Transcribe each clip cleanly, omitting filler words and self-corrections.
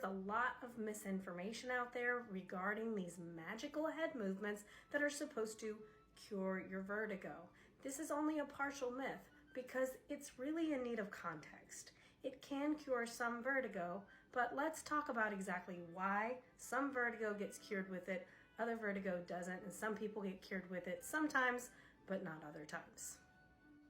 there's a lot of misinformation out there regarding these magical head movements that are supposed to cure your vertigo. This is only a partial myth because it's really in need of context. It can cure some vertigo, but let's talk about exactly why some vertigo gets cured with it, other vertigo doesn't, and some people get cured with it sometimes, but not other times.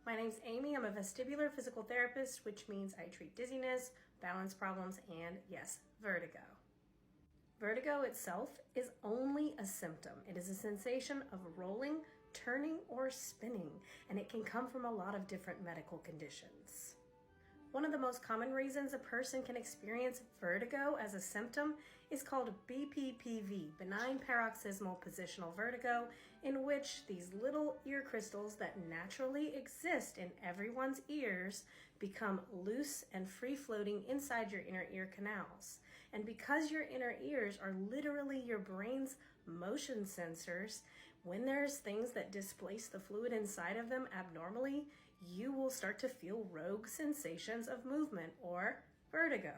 My name's Amy. I'm a vestibular physical therapist, which means I treat dizziness, balance problems, and yes, vertigo. Vertigo itself is only a symptom. It is a sensation of rolling, turning, or spinning, and it can come from a lot of different medical conditions. One of the most common reasons a person can experience vertigo as a symptom is called BPPV, benign paroxysmal positional vertigo, in which these little ear crystals that naturally exist in everyone's ears become loose and free-floating inside your inner ear canals. And because your inner ears are literally your brain's motion sensors, when there's things that displace the fluid inside of them abnormally, you will start to feel rogue sensations of movement or vertigo.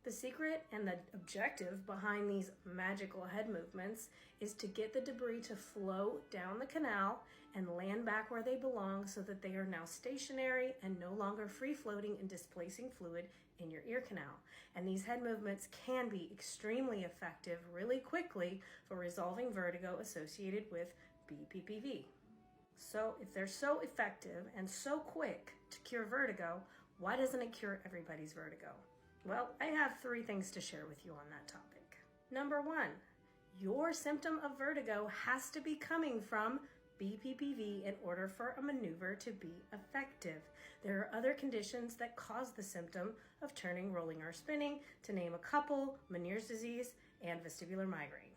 The secret and the objective behind these magical head movements is to get the debris to flow down the canal and land back where they belong so that they are now stationary and no longer free-floating and displacing fluid in your ear canal. And these head movements can be extremely effective really quickly for resolving vertigo associated with BPPV. So if they're so effective and so quick to cure vertigo, why doesn't it cure everybody's vertigo? Well, I have 3 things to share with you on that topic. Number 1, your symptom of vertigo has to be coming from BPPV in order for a maneuver to be effective. There are other conditions that cause the symptom of turning, rolling, or spinning, to name a couple: Meniere's disease and vestibular migraine.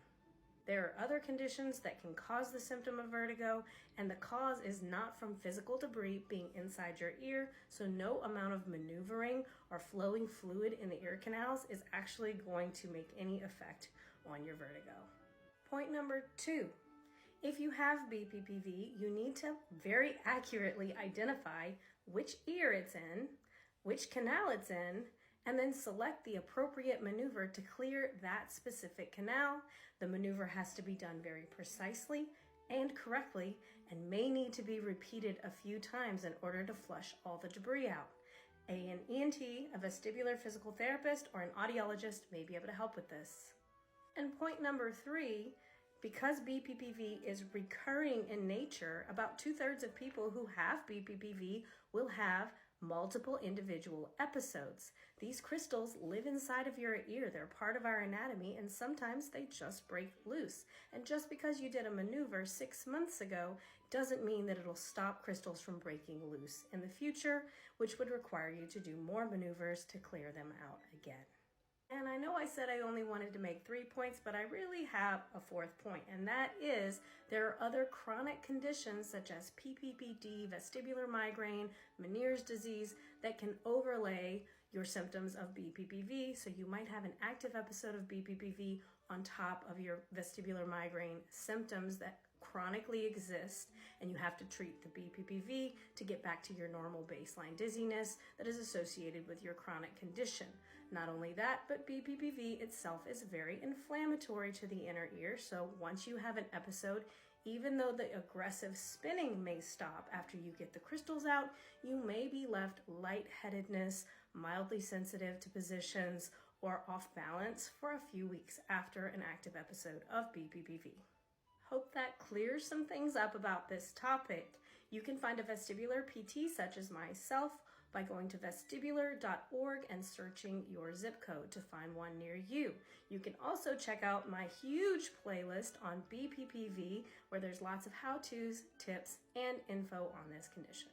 There are other conditions that can cause the symptom of vertigo, and the cause is not from physical debris being inside your ear, so no amount of maneuvering or flowing fluid in the ear canals is actually going to make any effect on your vertigo. Point number 2, if you have BPPV, you need to very accurately identify which ear it's in, which canal it's in, and then select the appropriate maneuver to clear that specific canal. The maneuver has to be done very precisely and correctly and may need to be repeated a few times in order to flush all the debris out. An ENT, a vestibular physical therapist, or an audiologist may be able to help with this. And point number 3, because BPPV is recurring in nature, about 2/3 of people who have BPPV will have multiple individual episodes. These crystals live inside of your ear. They're part of our anatomy, and sometimes they just break loose. And just because you did a maneuver 6 months ago doesn't mean that it'll stop crystals from breaking loose in the future, which would require you to do more maneuvers to clear them out again. And I know I said I only wanted to make 3 points, but I really have a 4th point, and that is there are other chronic conditions such as PPPD, vestibular migraine, Meniere's disease that can overlay your symptoms of BPPV. So you might have an active episode of BPPV on top of your vestibular migraine symptoms that chronically exist, and you have to treat the BPPV to get back to your normal baseline dizziness that is associated with your chronic condition. Not only that, but BPPV itself is very inflammatory to the inner ear, so once you have an episode, even though the aggressive spinning may stop after you get the crystals out, you may be left lightheadedness, mildly sensitive to positions, or off balance for a few weeks after an active episode of BPPV. Hope that clears some things up about this topic. You can find a vestibular PT such as myself by going to vestibular.org and searching your zip code to find one near you. You can also check out my huge playlist on BPPV where there's lots of how-tos, tips, and info on this condition.